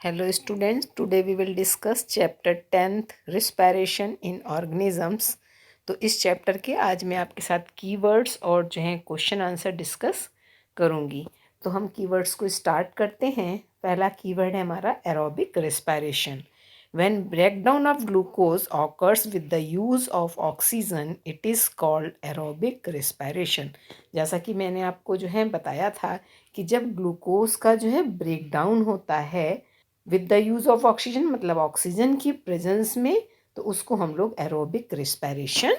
Hello students, today we will discuss chapter 10th respiration in organisms। तो इस chapter के आज मैं आपके साथ कीवर्ड्स और जो है क्वेश्चन आंसर डिस्कस करूँगी। तो हम कीवर्ड्स को स्टार्ट करते हैं। पहला कीवर्ड है हमारा aerobic respiration. When breakdown of glucose occurs with the use of oxygen it is called aerobic respiration. जैसा कि मैंने आपको जो है बताया था कि जब ग्लूकोज का जो है ब्रेकडाउन होता है with the use of oxygen मतलब ऑक्सीजन की प्रेजेंस में, तो उसको हम लोग एरोबिक रिस्पायरेशन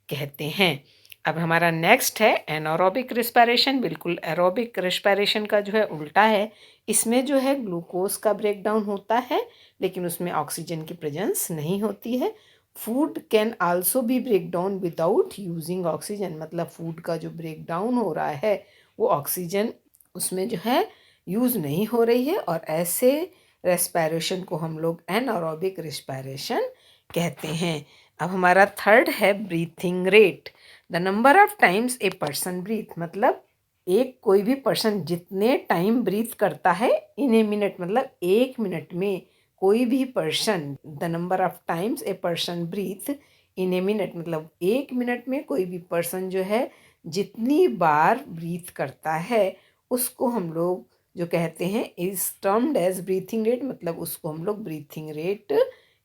कहते हैं। अब हमारा नेक्स्ट है एनारोबिक रिस्पायरेशन। बिल्कुल एरोबिक रिस्पायरेशन का जो है उल्टा है। इसमें जो है ग्लूकोज का ब्रेकडाउन होता है लेकिन उसमें ऑक्सीजन की प्रेजेंस नहीं होती है। Food can also be break down without using oxygen, मतलब फूड का जो ब्रेक डाउन हो रहा है वो ऑक्सीजन उसमें जो है यूज़ नहीं हो रही है, और ऐसे रेस्पायरेशन को हम लोग एनारोबिक रिस्पायरेशन कहते हैं। अब हमारा थर्ड है breathing rate. The number of times a person breathe, मतलब एक कोई भी पर्सन जितने टाइम ब्रीथ करता है इन ए मिनट, मतलब एक मिनट में कोई भी person, the number of times a person breathe in a minute, मतलब एक मिनट में कोई भी पर्सन जो है जितनी बार ब्रीथ करता है उसको हम लोग जो कहते हैं is termed as breathing rate, मतलब उसको हम लोग ब्रीथिंग रेट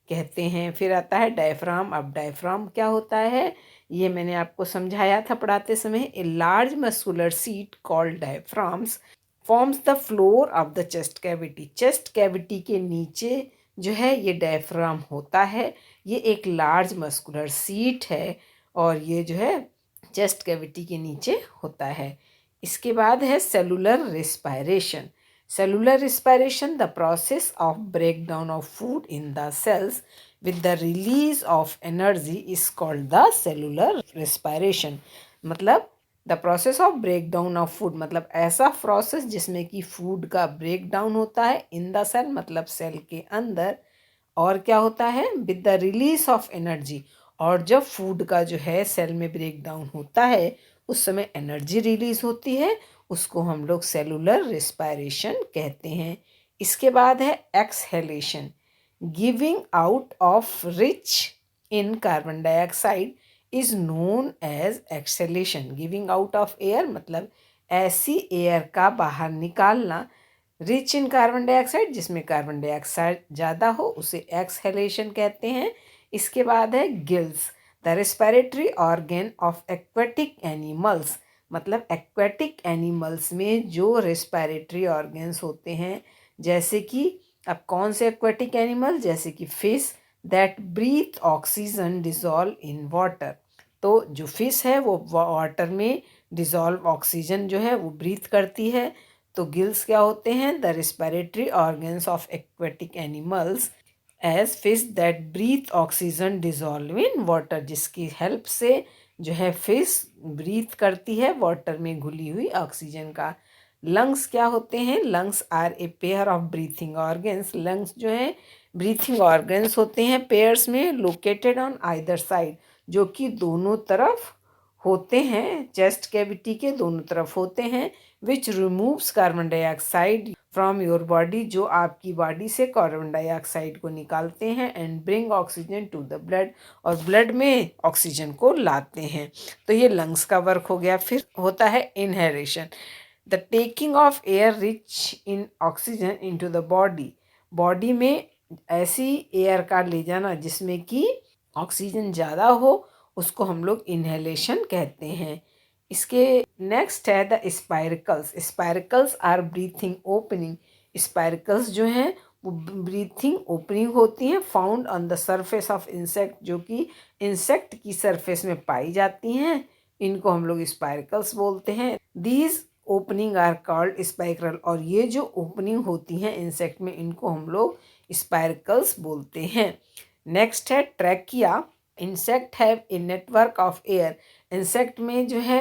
कहते हैं। फिर आता है डायफ्राम। अब डायफ्राम क्या होता है ये मैंने आपको समझाया था पढ़ाते समय। A large muscular seat called diaphragms forms the floor of the chest cavity. Chest cavity के नीचे जो है ये डायफ्राम होता है। ये एक लार्ज मस्कुलर सीट है और ये जो है चेस्ट कैविटी के नीचे होता है। इसके बाद है cellular respiration. Cellular respiration the process of break down of food in the cells with the release of energy is called the cellular respiration। मतलब the process of break down of food, मतलब ऐसा process जिसमें कि food का break down होता है in the cell, मतलब cell के अंदर, और क्या होता है with the release of energy. और जब फूड का जो है सेल में ब्रेक डाउन होता है उस समय एनर्जी रिलीज होती है, उसको हम लोग सेलुलर रिस्पायरेशन कहते हैं। इसके बाद है exhalation. Giving out of rich in carbon dioxide is known as exhalation. Giving out of air मतलब ऐसी एयर का बाहर निकालना रिच इन कार्बन डाइऑक्साइड जिसमें कार्बन डाइऑक्साइड ज़्यादा हो, उसे एक्सहेलेशन कहते हैं। इसके बाद है gills. The respiratory organ of aquatic animals, मतलब एक्वेटिक एनिमल्स में जो रेस्पिरेटरी ऑर्गन्स होते हैं, जैसे कि अब कौन से एक्वेटिक एनिमल, जैसे कि fish that breathe oxygen dissolve in water. तो जो फिश है वो वाटर में डिजॉल्व ऑक्सीजन जो है वो ब्रीथ करती है। तो गिल्स क्या होते हैं the respiratory organs of aquatic animals as fish that breathe oxygen dissolve in water, जिसकी हेल्प से जो है फिश ब्रीथ करती है वाटर में घुली हुई ऑक्सीजन का। लंग्स क्या होते हैं, lungs are a pair of breathing organs. Lungs जो है ब्रीथिंग ऑर्गन्स होते हैं पेयर्स में, लोकेटेड ऑन आइदर साइड, जो कि दोनों तरफ होते हैं, चेस्ट कैविटी के दोनों तरफ होते हैं। Which removes carbon dioxide from your body, जो आपकी बॉडी से कार्बन डाइऑक्साइड को निकालते हैं, and bring oxygen to the blood, और ब्लड में ऑक्सीजन को लाते हैं। तो ये लंग्स का वर्क हो गया। फिर होता है inhalation. The taking of air rich in oxygen into the body, body में ऐसी एयर का ले जाना जिसमें कि ऑक्सीजन ज़्यादा हो, उसको हम लोग इनहेलेशन कहते हैं। इसके नेक्स्ट है the spiracles. Spiracles are breathing opening. Spiracles जो हैं वो ब्रीथिंग ओपनिंग होती हैं, found on the surface of insect, जो कि इंसेक्ट की सरफेस में पाई जाती हैं। इनको हम लोग स्पायरिकल्स बोलते हैं। These opening are called spiral, और ये जो ओपनिंग होती हैं इंसेक्ट में इनको हम लोग स्पायरिकल्स बोलते हैं। नेक्स्ट है trachea. Insect have a network of air. Insect में जो है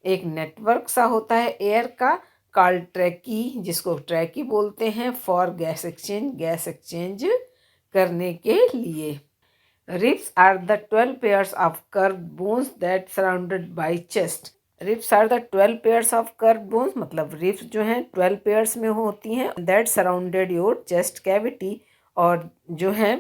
एक नेटवर्क सा होता है एयर का, कॉल्ड ट्रैकी, जिसको ट्रैकी बोलते हैं, for gas exchange, gas exchange करने के लिए। Ribs are the 12 pairs of curve bones that surrounded by chest. Ribs are the 12 pairs of curve bones, मतलब रिब्स जो हैं 12 पेयर्स में होती हैं, that surrounded your chest cavity, और जो है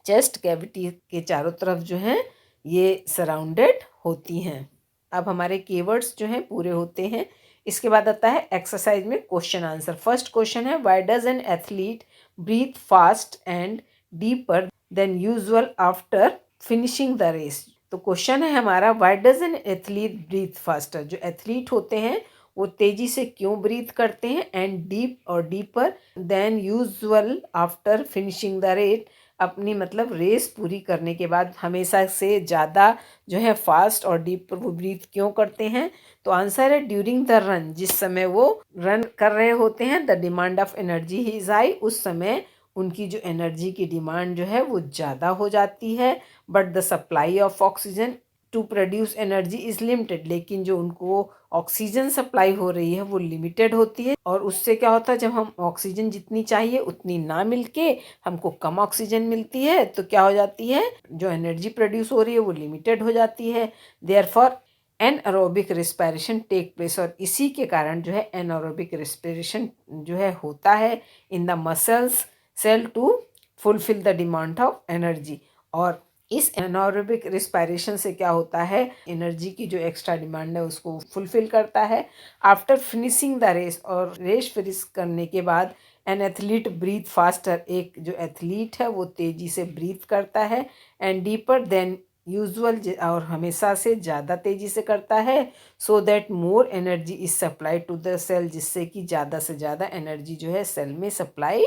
चेस्ट कैविटी के चारों तरफ जो हैं ये सराउंडेड होती हैं। अब हमारे कीवर्ड्स जो हैं पूरे होते हैं। इसके बाद आता है एक्सरसाइज में क्वेश्चन आंसर। फर्स्ट क्वेश्चन है, why does an athlete breathe fast and deeper than usual after finishing the race. तो क्वेश्चन है हमारा, why does an athlete breathe faster, जो एथलीट होते हैं वो तेजी से क्यों ब्रीथ करते हैं, एंड डीप और deeper than usual after finishing the race, अपनी मतलब रेस पूरी करने के बाद हमेशा से ज़्यादा जो है फास्ट और डीप वो ब्रीथ क्यों करते हैं। तो आंसर है ड्यूरिंग द रन, जिस समय वो रन कर रहे होते हैं, the demand of energy he is high, उस समय उनकी जो एनर्जी की डिमांड जो है वो ज़्यादा हो जाती है, but the supply of oxygen to produce energy is limited, लेकिन जो उनको ऑक्सीजन सप्लाई हो रही है वो लिमिटेड होती है, और उससे क्या होता है जब हम ऑक्सीजन जितनी चाहिए उतनी ना मिलके हमको कम ऑक्सीजन मिलती है तो क्या हो जाती है, जो एनर्जी प्रोड्यूस हो रही है वो लिमिटेड हो जाती है। Therefore anaerobic respiration take place, और इसी के कारण जो है एनएरोबिक रिस्पिरेशन जो है होता है in the muscles cell to fulfil the demand of energy. और इस एनारोबिक रिस्पायरेशन से क्या होता है, एनर्जी की जो एक्स्ट्रा डिमांड है उसको फुलफिल करता है। आफ्टर फिनिशिंग द रेस, और रेस फिनिश करने के बाद एन एथलीट ब्रीथ फास्टर, एक जो एथलीट है वो तेजी से ब्रीथ करता है, एंड डीपर देन यूजुअल, और हमेशा से ज़्यादा तेजी से करता है, so that more energy is supply to the cell, जिससे कि ज़्यादा से ज़्यादा एनर्जी जो है सेल में सप्लाई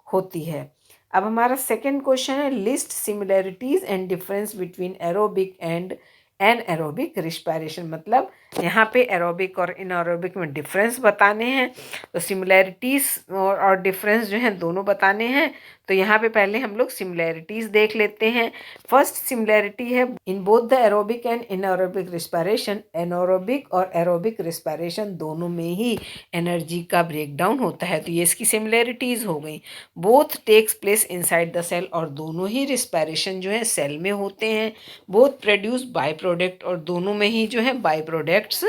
होती है। अब हमारा सेकेंड क्वेश्चन है, list similarities and difference between aerobic and anaerobic respiration, मतलब यहाँ पे एरोबिक और इनएरोबिक में डिफरेंस बताने हैं, तो सिमिलैरिटीज और डिफरेंस जो हैं दोनों बताने हैं। तो यहाँ पे पहले हम लोग सिमिलैरिटीज देख लेते हैं। फर्स्ट सिमिलैरिटी है, in both the aerobic and anaerobic respiration, anaerobic और एरोबिक रिस्पायरेशन दोनों में ही एनर्जी का ब्रेकडाउन होता है, तो ये इसकी सिमिलैरिटीज हो गई। Both takes place inside the cell, और दोनों ही रिस्पायरेशन जो है सेल में होते हैं। बोथ प्रोड्यूस बाई प्रोडक्ट, और दोनों में ही जो है बाई प्रोडक्ट्स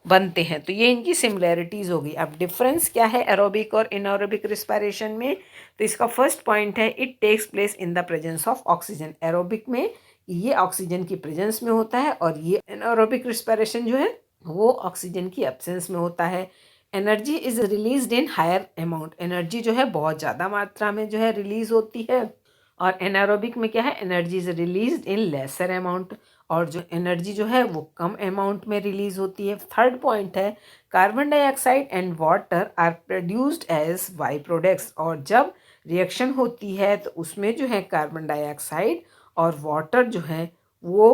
बनते हैं, तो ये इनकी सिमिलैरिटीज होगी। अब डिफरेंस क्या है एरोबिक और इनएरोबिक रिस्पायरेशन में, तो इसका फर्स्ट पॉइंट है, it takes place in the presence of oxygen. Aerobic में ये ऑक्सीजन की प्रेजेंस में होता है, और ये एनारोबिक रिस्पायरेशन जो है वो ऑक्सीजन की एब्सेंस में होता है। Energy is release in higher amount, energy जो है बहुत ज़्यादा मात्रा में जो है रिलीज होती है, और एनारोबिक में क्या है, energy is release in lesser amount, और जो एनर्जी जो है वो कम अमाउंट में रिलीज होती है। थर्ड पॉइंट है, carbon dioxide and water are produced as by products, और जब रिएक्शन होती है तो उसमें जो है कार्बन डाइऑक्साइड और वाटर जो है वो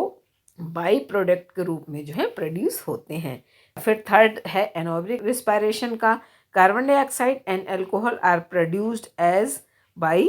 बाई प्रोडक्ट के रूप में जो है प्रोड्यूस होते हैं। फिर थर्ड है एनोबिक रिस्पायरेशन का, carbon dioxide and alcohol are produced as by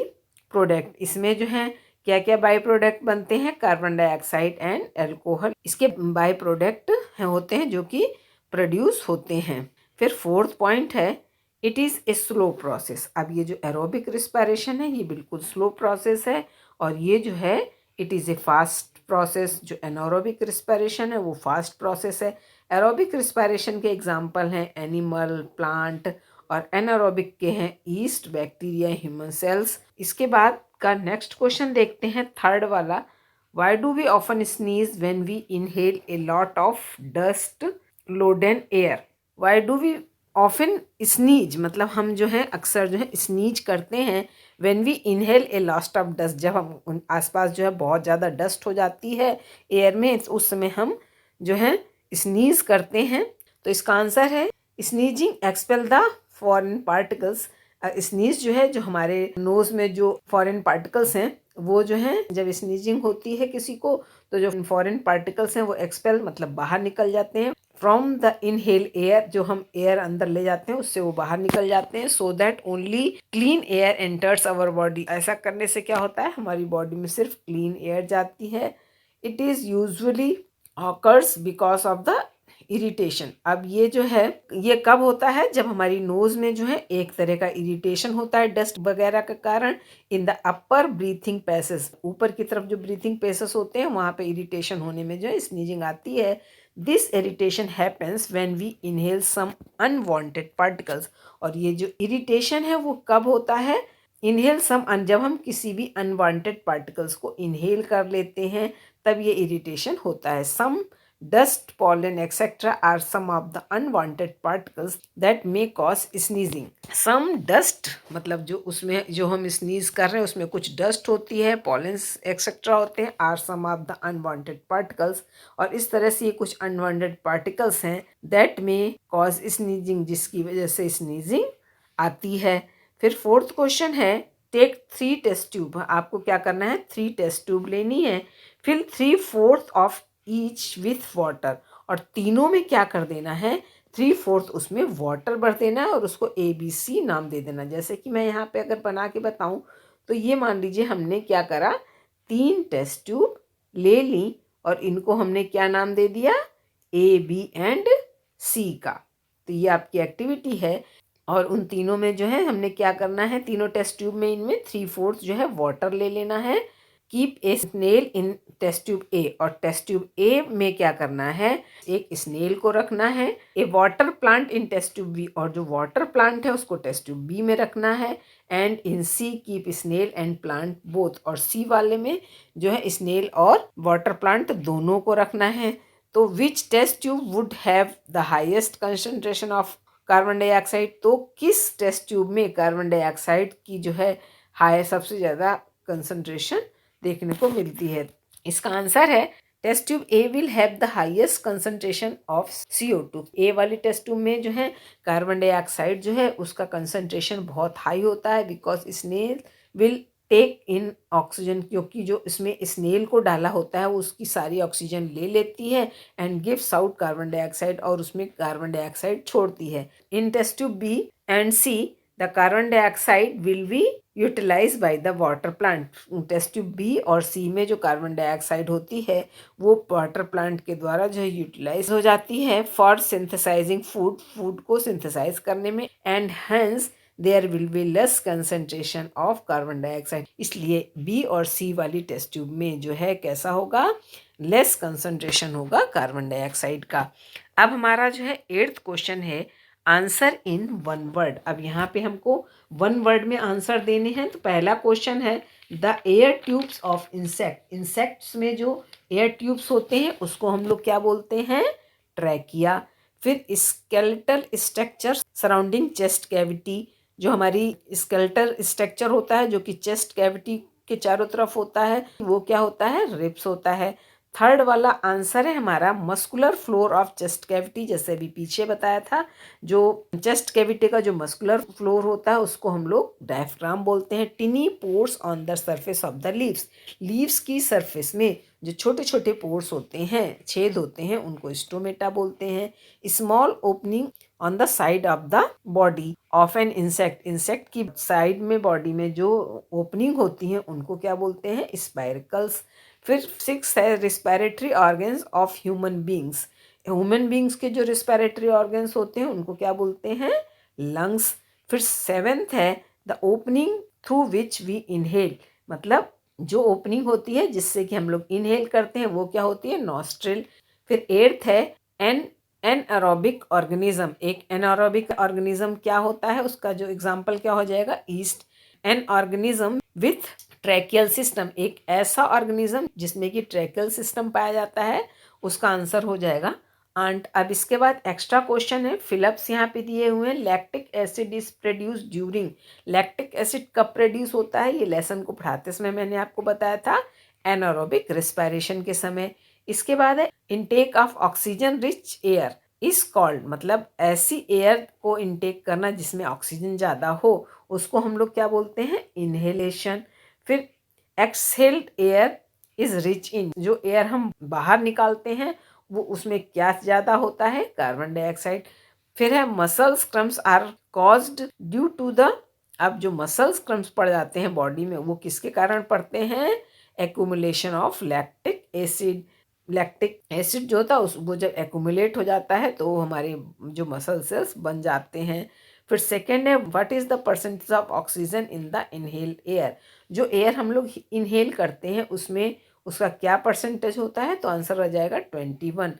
product, इसमें जो है क्या क्या बाई प्रोडक्ट बनते हैं, कार्बन डाइऑक्साइड एंड अल्कोहल इसके बाई प्रोडक्ट होते हैं जो कि प्रोड्यूस होते हैं। फिर फोर्थ पॉइंट है, it is a slow process. अब ये जो एरोबिक रिस्पायरेशन है ये बिल्कुल स्लो प्रोसेस है, और ये जो है it is A fast process. जो एनारोबिक रिस्पायरेशन है वो फास्ट प्रोसेस है। एरोबिक रिस्पायरेशन के एग्जांपल हैं एनिमल, प्लांट, और एनारोबिक के हैं ईस्ट, बैक्टीरिया, ह्यूमन सेल्स। इसके बाद का नेक्स्ट क्वेश्चन देखते हैं, थर्ड वाला, why do we often sneeze when we inhale a lot of dust laden air. Why do we often sneeze, मतलब हम जो है अक्सर जो है स्नीज करते हैं, when we inhale a lot of dust, जब हम आसपास जो है बहुत ज़्यादा डस्ट हो जाती है एयर में, उस समय हम जो है स्नीज करते हैं। तो इसका आंसर है, sneezing expel the foreign particles. Sneeze जो है, जो हमारे नोज में जो फॉरेन पार्टिकल्स हैं वो जो है जब स्नीजिंग होती है किसी को, तो जो फॉरेन पार्टिकल्स हैं वो एक्सपेल मतलब बाहर निकल जाते हैं फ्रॉम द इनहेल एयर, जो हम एयर अंदर ले जाते हैं उससे वो बाहर निकल जाते हैं, so that only clean air enters our body. ऐसा करने से क्या होता है, हमारी बॉडी में सिर्फ क्लीन एयर जाती है। It is usually occurs because of the irritation. अब ये जो है ये कब होता है, जब हमारी नोज में जो है एक तरह का इरिटेशन होता है डस्ट वगैरह के कारण। इन द अपर ब्रीथिंग पैसेस, ऊपर की तरफ जो ब्रीथिंग पैसेस होते हैं वहाँ पे इरिटेशन होने में जो है स्नीजिंग आती है। This irritation happens when we inhale some unwanted particles. और ये जो इरिटेशन है वो कब होता है? इनहेल सम, जब हम किसी भी अनवांटेड पार्टिकल्स को इनहेल कर लेते हैं तब ये इरिटेशन होता है। सम dust, pollen etc. are some of the unwanted particles that may cause sneezing. Some dust मतलब जो उसमें जो हम स्नीज कर रहे हैं उसमें कुछ डस्ट होती है, पॉलेंस एक्सेट्रा होते हैं, are some of the unwanted particles. और इस तरह से ये कुछ अनवांटेड पार्टिकल्स हैं दैट में कॉज स्नीजिंग, जिसकी वजह से स्नीजिंग आती है। फिर फोर्थ क्वेश्चन है टेक 3 टेस्ट ट्यूब। आपको क्या करना है? 3 टेस्ट ट्यूब लेनी है, फिर 3/4 ऑफ ईच विथ वाटर। और तीनों में क्या कर देना है? 3/4 उसमें वाटर भर देना है और उसको ABC नाम दे देना। जैसे कि मैं यहाँ पे अगर बना के बताऊँ तो ये मान लीजिए हमने क्या करा, 3 टेस्ट ट्यूब ले ली और इनको हमने क्या नाम दे दिया? A, B एंड C का। तो ये आपकी एक्टिविटी है। और उन तीनों में जो है हमने क्या करना है, तीनों टेस्ट ट्यूब में इनमें 3/4 जो है वाटर ले लेना है। Keep a snail in test tube A. और टेस्ट ट्यूब ए में क्या करना है? एक स्नेल को रखना है। A water plant in test tube B. और जो वाटर प्लांट है उसको टेस्ट ट्यूब बी में रखना है। And in C keep snail and plant both. और सी वाले में जो है स्नेल और वाटर प्लांट दोनों को रखना है। तो which test tube would have the highest concentration of carbon dioxide? तो किस टेस्ट ट्यूब में कार्बन डाइऑक्साइड की जो है हाई सबसे ज़्यादा कंसंट्रेशन देखने को मिलती है? इसका आंसर है test tube A will have the highest concentration of CO2। A वाली टेस्ट ट्यूब में जो है कार्बन डाइऑक्साइड जो है उसका कंसंट्रेशन बहुत हाई होता है, because snail will take in oxygen, क्योंकि जो इसमें स्नेल को डाला होता है वो उसकी सारी ऑक्सीजन ले लेती है and gives out carbon dioxide, और उसमें कार्बन डाइऑक्साइड छोड़ती है। In test tube B and C the carbon dioxide will be utilise by the water plant. Test tube B और सी में जो कार्बन डाइऑक्साइड होती है वो वाटर प्लांट के द्वारा जो है यूटिलाइज हो जाती है फॉर सिंथेसाइजिंग फूड, फूड को सिंथेसाइज करने में। And hence there will be less concentration of carbon dioxide. इसलिए बी और सी वाली टेस्ट ट्यूब में जो है कैसा होगा? लेस कंसंट्रेशन होगा कार्बन डाइऑक्साइड का। अब हमारा जो है 8th क्वेश्चन है आंसर इन 1 वर्ड। अब यहाँ पे हमको 1 वर्ड में आंसर देने हैं। तो पहला क्वेश्चन है the air tubes of insect. Insects में जो एयर ट्यूब्स होते हैं उसको हम लोग क्या बोलते हैं? ट्रैकिया। फिर skeletal structure surrounding chest cavity, जो हमारी स्केलेटल स्ट्रक्चर होता है जो कि चेस्ट कैविटी के चारों तरफ होता है, वो क्या होता है? रिब्स होता है। थर्ड वाला आंसर है हमारा muscular floor of chest cavity. जैसे अभी पीछे बताया था, जो चेस्ट कैविटी का जो मस्कुलर फ्लोर होता है उसको हम लोग डायफ्राम बोलते हैं। टिनी pores on the surface of the leaves. Leaves की सरफेस में जो छोटे छोटे पोर्स होते हैं, छेद होते हैं, उनको स्टोमेटा बोलते हैं। Small opening on the side of the body of an insect. Insect की साइड में, बॉडी में जो ओपनिंग होती हैं उनको क्या बोलते हैं? स्पाइरकल्स। फिर 6 है respiratory organs of human beings. Human beings के जो रिस्पायरेटरी ऑर्गन्स होते हैं उनको क्या बोलते हैं? लंग्स। फिर 7th है the opening through which we inhale. मतलब जो ओपनिंग होती है जिससे कि हम लोग इनहेल करते हैं वो क्या होती है? नॉस्ट्रिल। फिर 8th है एनएरोबिक ऑर्गेनिज्म। एक एनारोबिक ऑर्गेनिज्म क्या होता है? उसका जो एग्जाम्पल क्या हो जाएगा? East. An organism with tracheal system. एक ऐसा ऑर्गेनिज्म जिसमें कि ट्रैकियल सिस्टम पाया जाता है, उसका आंसर हो जाएगा आंट। अब इसके बाद एक्स्ट्रा क्वेश्चन है, फिलअप्स यहाँ पे दिए हुए हैं। Lactic acid is produce during. Lactic acid कब प्रोड्यूस होता है? ये लेसन को पढ़ाते समय मैंने आपको बताया था, एनारोबिक रिस्पायरेशन के समय। इसके बाद है intake of oxygen rich air is called. मतलब ऐसी एयर को इनटेक करना जिसमें ऑक्सीजन ज़्यादा हो उसको हम लोग क्या बोलते हैं? इनहेलेशन। फिर exhaled air is rich in. जो एयर हम बाहर निकालते हैं वो उसमें क्या ज़्यादा होता है? Carbon dioxide. फिर है muscles cramps are caused due to the. अब जो मसल्स क्रम्स पड़ जाते हैं बॉडी में वो किसके कारण पड़ते हैं? Accumulation of lactic acid. Lactic acid जो होता है वो जब एक्यूमुलेट हो जाता है तो हमारे जो मसल सेल्स बन जाते हैं। फिर सेकेंड है what is the percentage of oxygen in the inhaled air. जो एयर हम लोग इनहेल करते हैं उसमें उसका क्या परसेंटेज होता है? तो आंसर आ जाएगा 21।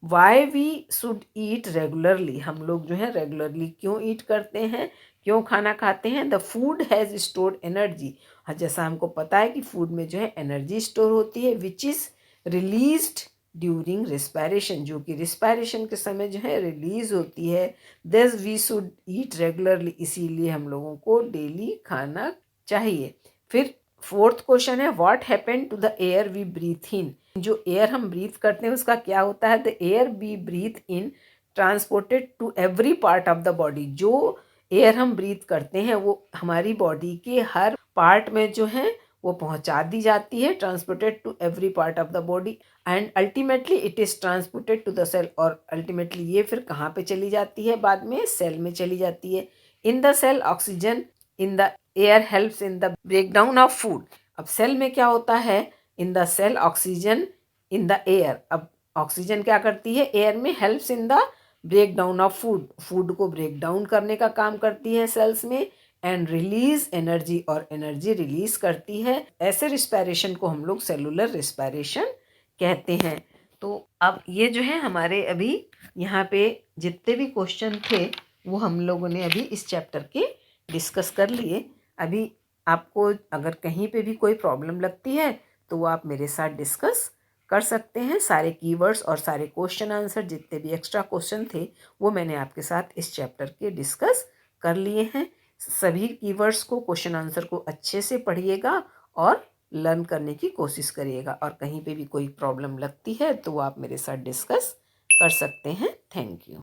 Why we should eat regularly, हम लोग जो है रेगुलरली क्यों ईट करते हैं, क्यों खाना खाते हैं। The food has stored energy, जैसा हमको पता है कि फूड में जो है एनर्जी स्टोर होती है, which is released during respiration, जो कि रिस्पायरेशन के समय जो है रिलीज होती है। दस वी शुड ईट रेगुलरली, इसीलिए हम लोगों को डेली खाना चाहिए। फिर फोर्थ क्वेश्चन है, what happen to the air we breathe in, जो एयर हम ब्रीथ करते हैं उसका क्या होता है। The air we breathe in transported to every part of the body, जो एयर हम ब्रीथ करते हैं वो हमारी बॉडी के हर पार्ट में जो है वो पहुंचा दी जाती है, transported to every part of the body and ultimately it is transported to the cell, और अल्टीमेटली ये फिर कहाँ पे चली जाती है, बाद में सेल में चली जाती है। In the cell oxygen in the air helps in the break down of food, अब सेल में क्या होता है, in the cell oxygen in the air, अब ऑक्सीजन क्या करती है एयर में, helps in the break down of food, food को ब्रेक डाउन करने का काम करती है सेल्स में, एंड रिलीज एनर्जी, और एनर्जी रिलीज करती है। ऐसे रिस्पायरेशन को हम लोग सेलुलर रिस्पायरेशन कहते हैं। तो अब ये जो है हमारे अभी यहाँ पे जितने भी क्वेश्चन थे वो हम लोगों ने अभी इस चैप्टर के डिस्कस कर लिए। अभी आपको अगर कहीं पे भी कोई प्रॉब्लम लगती है तो वो आप मेरे साथ डिस्कस कर सकते हैं। सारे कीवर्ड्स और सारे क्वेश्चन आंसर जितने भी एक्स्ट्रा क्वेश्चन थे वो मैंने आपके साथ इस चैप्टर के डिस्कस कर लिए हैं। सभी कीवर्ड्स को, क्वेश्चन आंसर को अच्छे से पढ़िएगा और लर्न करने की कोशिश करिएगा, और कहीं पे भी कोई प्रॉब्लम लगती है तो वो आप मेरे साथ डिस्कस कर सकते हैं। Thank you.